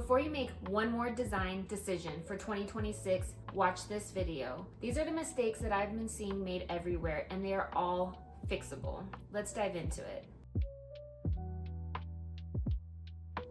before you make one more design decision for 2026, watch this video. These are the mistakes that I've been seeing made everywhere, and they are all fixable. Let's dive into it.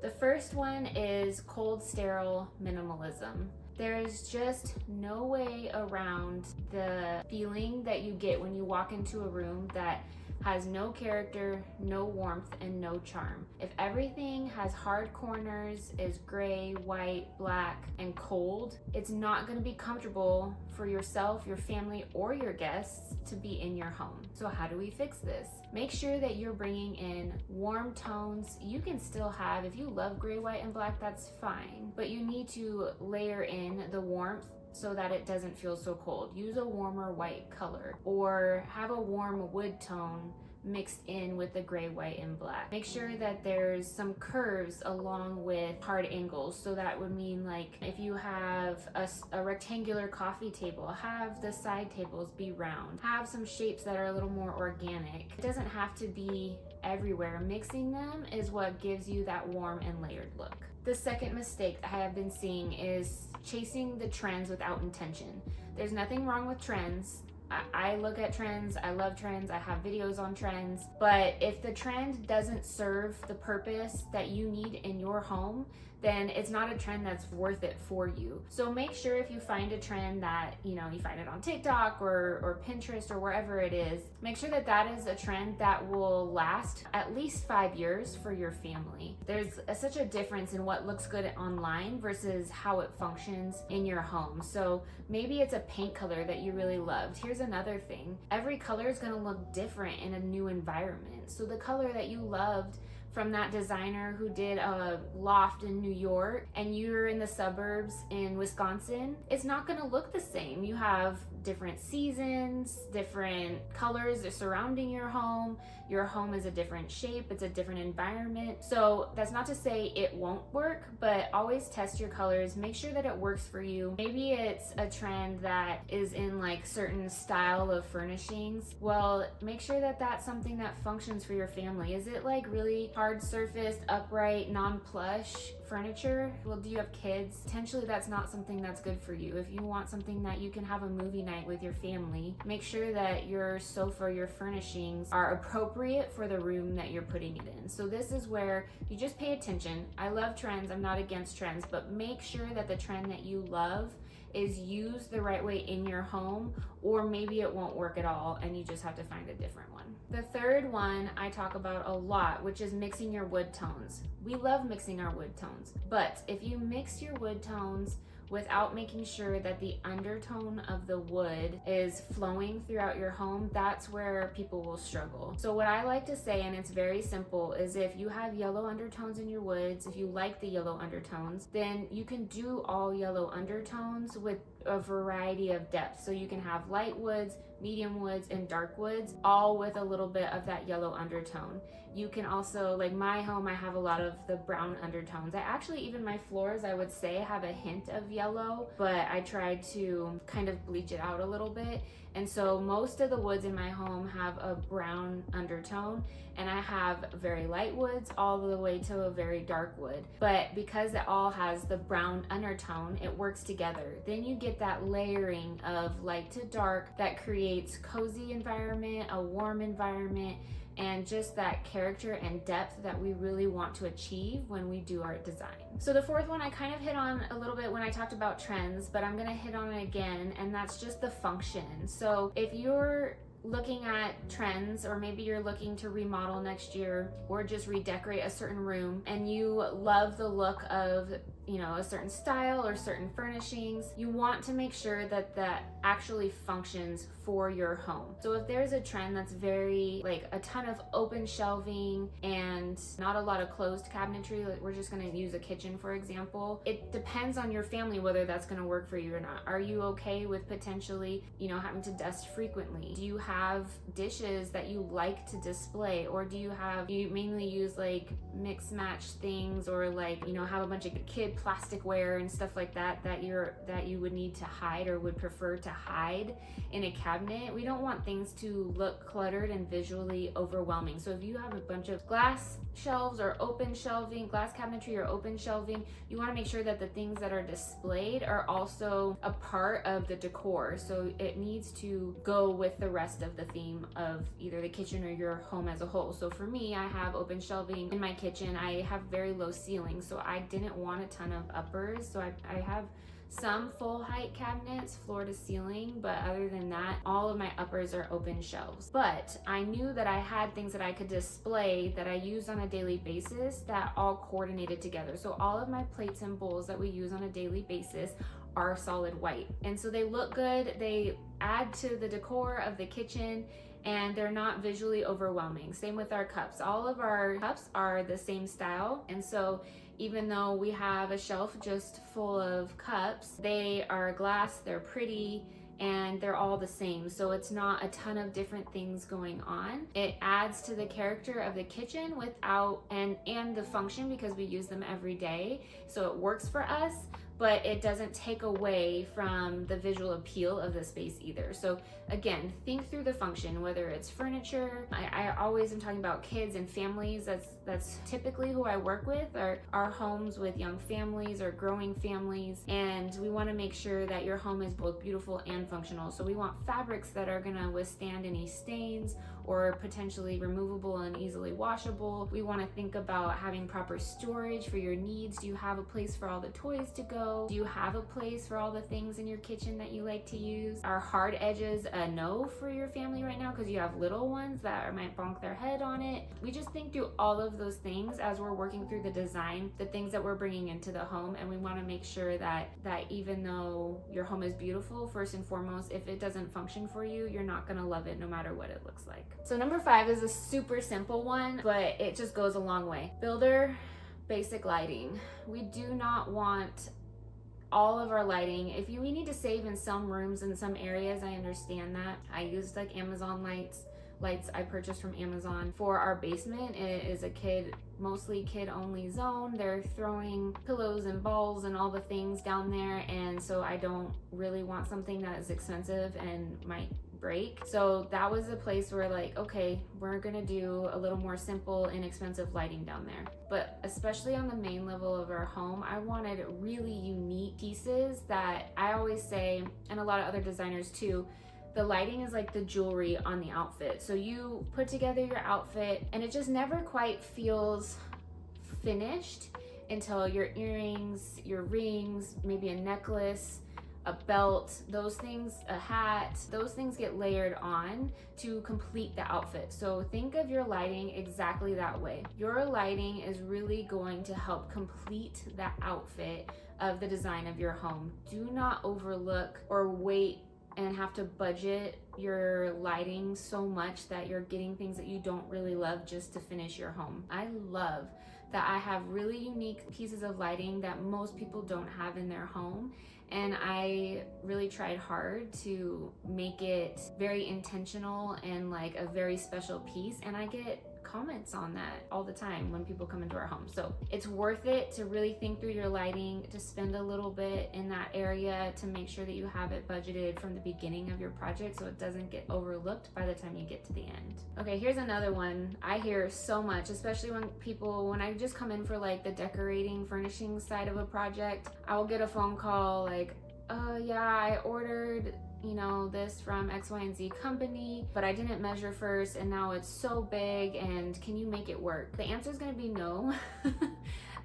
The first one is cold, sterile minimalism. There is just no way around the feeling that you get when you walk into a room that has no character, no warmth, and no charm. If everything has hard corners, is gray, white, black, and cold, it's not gonna be comfortable for yourself, your family, or your guests to be in your home. So how do we fix this? Make sure that you're bringing in warm tones. You can still have, if you love gray, white, and black, that's fine, but you need to layer in the warmth so that it doesn't feel so cold. Use a warmer white color or have a warm wood tone mixed in with the gray, white, and black. Make sure that there's some curves along with hard angles. So that would mean, like, if you have a rectangular coffee table, have the side tables be round. Have some shapes that are a little more organic. It doesn't have to be everywhere. Mixing them is what gives you that warm and layered look. The second mistake that I have been seeing is chasing the trends without intention. There's nothing wrong with trends. I look at trends, I love trends, I have videos on trends, but if the trend doesn't serve the purpose that you need in your home, then it's not a trend that's worth it for you. So make sure if you find a trend that, you find it on TikTok or Pinterest or wherever it is, make sure that that is a trend that will last at least 5 years for your family. There's such a difference in what looks good online versus how it functions in your home. So maybe it's a paint color that you really loved. Here's another thing. Every color is gonna look different in a new environment. So the color that you loved from that designer who did a loft in New York and you're in the suburbs in Wisconsin, it's not gonna look the same. You have different seasons, different colors surrounding your home. Your home is a different shape, it's a different environment. So that's not to say it won't work, but always test your colors. Make sure that it works for you. Maybe it's a trend that is in like certain style of furnishings. Well, make sure that that's something that functions for your family. Is it like really hard surfaced, upright, non-plush furniture? Well, do you have kids? Potentially that's not something that's good for you. If you want something that you can have a movie night with your family, make sure that your sofa, your furnishings are appropriate for the room that you're putting it in. So this is where you just pay attention. I love trends, I'm not against trends, but make sure that the trend that you love is used the right way in your home, or maybe it won't work at all and you just have to find a different one. The third one I talk about a lot, which is mixing your wood tones. We love mixing our wood tones, but if you mix your wood tones without making sure that the undertone of the wood is flowing throughout your home, that's where people will struggle. So what I like to say, and it's very simple, is if you have yellow undertones in your woods, if you like the yellow undertones, then you can do all yellow undertones with a variety of depths. So you can have light woods, medium woods, and dark woods, all with a little bit of that yellow undertone. You can also, like my home, I have a lot of the brown undertones. I actually, even my floors, I would say, have a hint of yellow, but I tried to kind of bleach it out a little bit. And so most of the woods in my home have a brown undertone, and I have very light woods all the way to a very dark wood. But because it all has the brown undertone, it works together. Then you get that layering of light to dark that creates cozy environment, a warm environment, and just that character and depth that we really want to achieve when we do art design. So the fourth one I kind of hit on a little bit when I talked about trends, but I'm gonna hit on it again, and that's just the function. So if you're looking at trends, or maybe you're looking to remodel next year or just redecorate a certain room, and you love the look of a certain style or certain furnishings, you want to make sure that that actually functions for your home. So if there's a trend that's very like a ton of open shelving and not a lot of closed cabinetry, like we're just going to use a kitchen for example, it depends on your family whether that's going to work for you or not. Are you okay with potentially having to dust frequently? Do you have dishes that you like to display, or do you mainly use like mix match things, or like have a bunch of kid big plasticware and stuff like that that you would need to hide or would prefer to hide in a cabinet. We don't want things to look cluttered and visually overwhelming. So if you have a bunch of glass shelves or open shelving, glass cabinetry or open shelving, you want to make sure that the things that are displayed are also a part of the decor. So it needs to go with the rest of the theme of either the kitchen or your home as a whole. So for me, I have open shelving in my kitchen. I have very low ceilings, so I didn't want a ton of uppers. So I have some full height cabinets, floor to ceiling, but other than that, all of my uppers are open shelves. But I knew that I had things that I could display that I use on a daily basis that all coordinated together. So all of my plates and bowls that we use on a daily basis are solid white. And so they look good, they add to the decor of the kitchen, and they're not visually overwhelming. Same with our cups. All of our cups are the same style, and so even though we have a shelf just full of cups, they are glass, they're pretty, and they're all the same. So it's not a ton of different things going on. It adds to the character of the kitchen without, and the function, because we use them every day. So it works for us, but it doesn't take away from the visual appeal of the space either. So again, think through the function, whether it's furniture. I always am talking about kids and families. That's typically who I work with, are our homes with young families or growing families. And we want to make sure that your home is both beautiful and functional. So we want fabrics that are going to withstand any stains or potentially removable and easily washable. We want to think about having proper storage for your needs. Do you have a place for all the toys to go? Do you have a place for all the things in your kitchen that you like to use? Are hard edges a no for your family right now because you have little ones that might bonk their head on it? We just think through all of those things as we're working through the design, the things that we're bringing into the home, and we want to make sure that even though your home is beautiful, first and foremost, if it doesn't function for you, you're not going to love it no matter what it looks like. So number 5 is a super simple one, but it just goes a long way. Builder basic lighting. We do not want all of our lighting. If we need to save in some rooms, in some areas, I understand that. I used like Amazon lights I purchased from Amazon for our basement. It is a mostly kid only zone. They're throwing pillows and balls and all the things down there, and so I don't really want something that is expensive and might break. So that was a place where like, okay, we're gonna do a little more simple, inexpensive lighting down there. But especially on the main level of our home, I wanted really unique pieces that I always say, and a lot of other designers too, the lighting is like the jewelry on the outfit. So you put together your outfit and it just never quite feels finished until your earrings, your rings, maybe a necklace, a belt, those things, a hat, those things get layered on to complete the outfit. So think of your lighting exactly that way. Your lighting is really going to help complete the outfit of the design of your home. Do not overlook or wait and have to budget your lighting so much that you're getting things that you don't really love just to finish your home. I love that I have really unique pieces of lighting that most people don't have in their home, and I really tried hard to make it very intentional and like a very special piece, and I get comments on that all the time when people come into our home. So it's worth it to really think through your lighting, to spend a little bit in that area to make sure that you have it budgeted from the beginning of your project so it doesn't get overlooked by the time you get to the end. Okay, here's another one I hear so much, especially when I just come in for like the decorating, furnishing side of a project. I will get a phone call like, yeah, I ordered this from X, Y, and Z company, but I didn't measure first and now it's so big, and can you make it work? The answer is going to be no.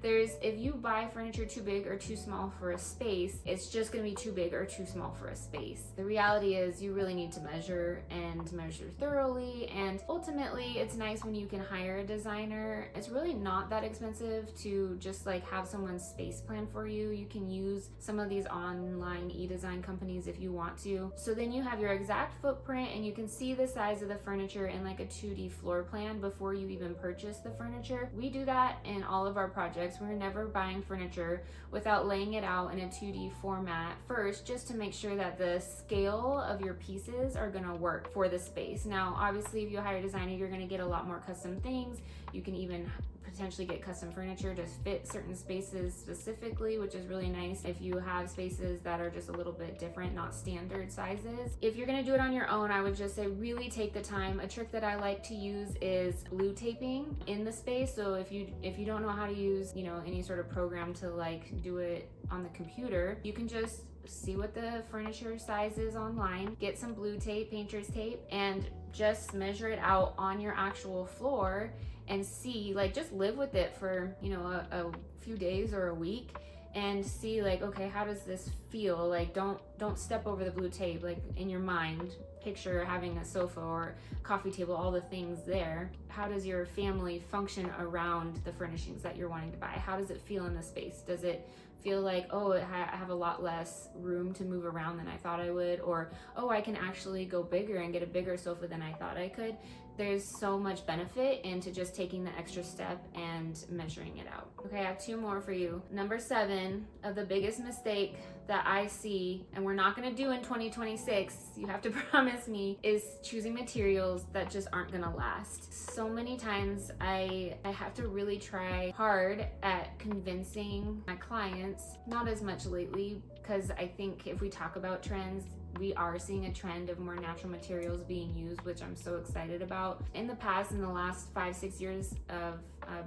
If you buy furniture too big or too small for a space, it's just going to be too big or too small for a space. The reality is you really need to measure and measure thoroughly, and ultimately it's nice when you can hire a designer. It's really not that expensive to just like have someone space plan for you. You can use some of these online e-design companies if you want to. So then you have your exact footprint and you can see the size of the furniture in like a 2D floor plan before you even purchase the furniture. We do that in all of our projects. We're never buying furniture without laying it out in a 2D format first, just to make sure that the scale of your pieces are gonna work for the space. Now, obviously, if you hire a designer, you're gonna get a lot more custom things. You can even potentially get custom furniture to fit certain spaces specifically, which is really nice if you have spaces that are just a little bit different, not standard sizes. If you're gonna do it on your own, I would just say really take the time. A trick that I like to use is blue taping in the space. So if you don't know how to use, you know, any sort of program to like do it on the computer, you can just see what the furniture size is online, get some blue tape, painter's tape, and just measure it out on your actual floor and see, like, just live with it for, you know, a few days or a week and see, like, okay, how does this feel? Like, don't step over the blue tape. Like, in your mind, picture having a sofa or coffee table, all the things there. How does your family function around the furnishings that you're wanting to buy? How does it feel in the space? Does it feel like, oh, I have a lot less room to move around than I thought I would? Or, oh, I can actually go bigger and get a bigger sofa than I thought I could. There's so much benefit into just taking the extra step and measuring it out. Okay, I have 2 more for you. Number 7 of the biggest mistake that I see, and we're not gonna do in 2026, you have to promise me, is choosing materials that just aren't gonna last. So many times I have to really try hard at convincing my clients, not as much lately, because I think if we talk about trends, we are seeing a trend of more natural materials being used, which I'm so excited about. In the past, in the last 5-6 years of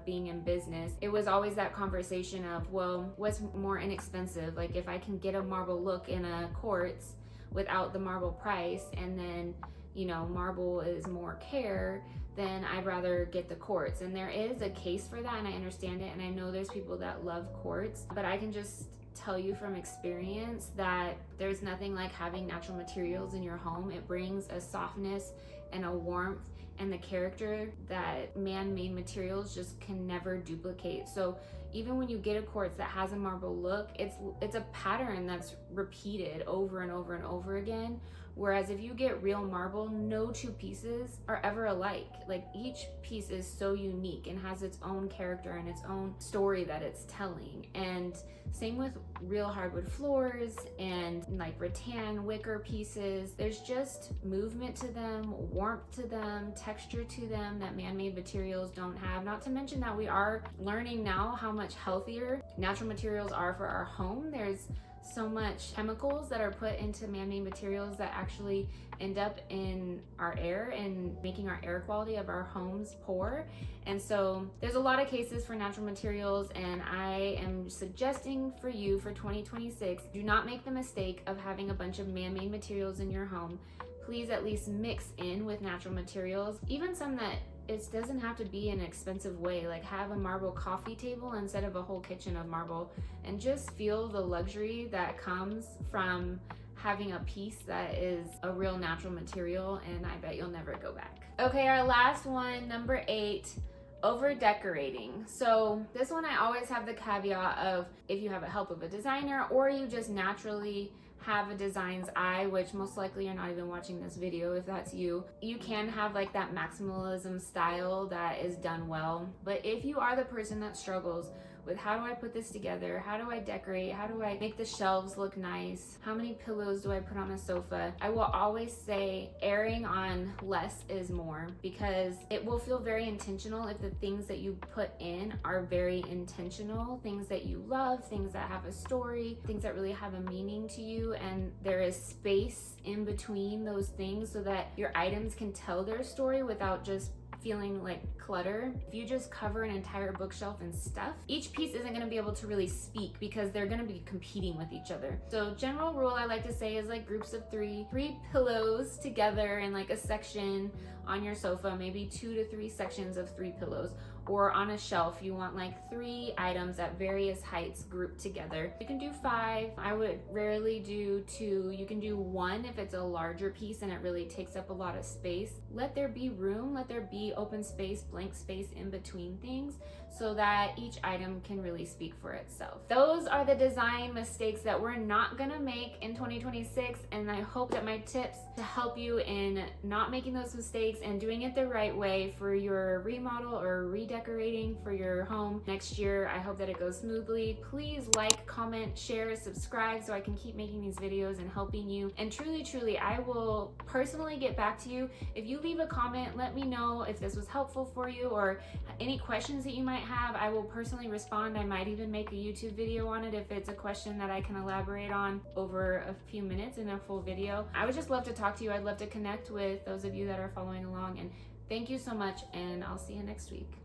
being in business, it was always that conversation of, well, what's more inexpensive? Like, if I can get a marble look in a quartz without the marble price, and then, you know, marble is more care, then I'd rather get the quartz. And there is a case for that, and I understand it, and I know there's people that love quartz, but I can just tell you from experience that there's nothing like having natural materials in your home. It brings a softness and a warmth and the character that man-made materials just can never duplicate. So even when you get a quartz that has a marble look, it's a pattern that's repeated over and over and over again. Whereas if you get real marble, no 2 pieces are ever alike. Like, each piece is so unique and has its own character and its own story that it's telling. And same with real hardwood floors and like rattan wicker pieces. There's just movement to them, warmth to them, texture to them that man-made materials don't have. Not to mention that we are learning now how much healthier natural materials are for our home. There's so much chemicals that are put into man-made materials that actually end up in our air and making our air quality of our homes poor. And so there's a lot of cases for natural materials, and I am suggesting for you for 2026, do not make the mistake of having a bunch of man-made materials in your home. Please at least mix in with natural materials, even some that it doesn't have to be an expensive way. Like, have a marble coffee table instead of a whole kitchen of marble, and just feel the luxury that comes from having a piece that is a real natural material, and I bet you'll never go back. Okay, our last one, number 8, over decorating. So this one, I always have the caveat of, if you have a help of a designer or you just naturally have a design's eye, which most likely you're not even watching this video if that's you, you can have like that maximalism style that is done well. But if you are the person that struggles with, how do I put this together? How do I decorate? How do I make the shelves look nice? How many pillows do I put on a sofa? I will always say erring on less is more, because it will feel very intentional if the things that you put in are very intentional, things that you love, things that have a story, things that really have a meaning to you, and there is space in between those things so that your items can tell their story without just feeling like clutter. If you just cover an entire bookshelf in stuff, each piece isn't going to be able to really speak because they're going to be competing with each other. So general rule I like to say is like groups of three pillows together in like a section on your sofa, maybe 2 to 3 sections of 3 pillows. Or on a shelf, you want like 3 items at various heights grouped together. You can do 5. I would rarely do 2. You can do 1 if it's a larger piece and it really takes up a lot of space. Let there be room, let there be open space, blank space in between things so that each item can really speak for itself. Those are the design mistakes that we're not gonna make in 2026, and I hope that my tips to help you in not making those mistakes and doing it the right way for your remodel or redecorating for your home next year. I hope that it goes smoothly. Please like, comment, share, subscribe so I can keep making these videos and helping you. And truly, I will personally get back to you. If you leave a comment, let me know if this was helpful for you or any questions that you might might have. I will personally respond. I might even make a YouTube video on it if it's a question that I can elaborate on over a few minutes in a full video. I would just love to talk to you. I'd love to connect with those of you that are following along, and thank you so much, and I'll see you next week.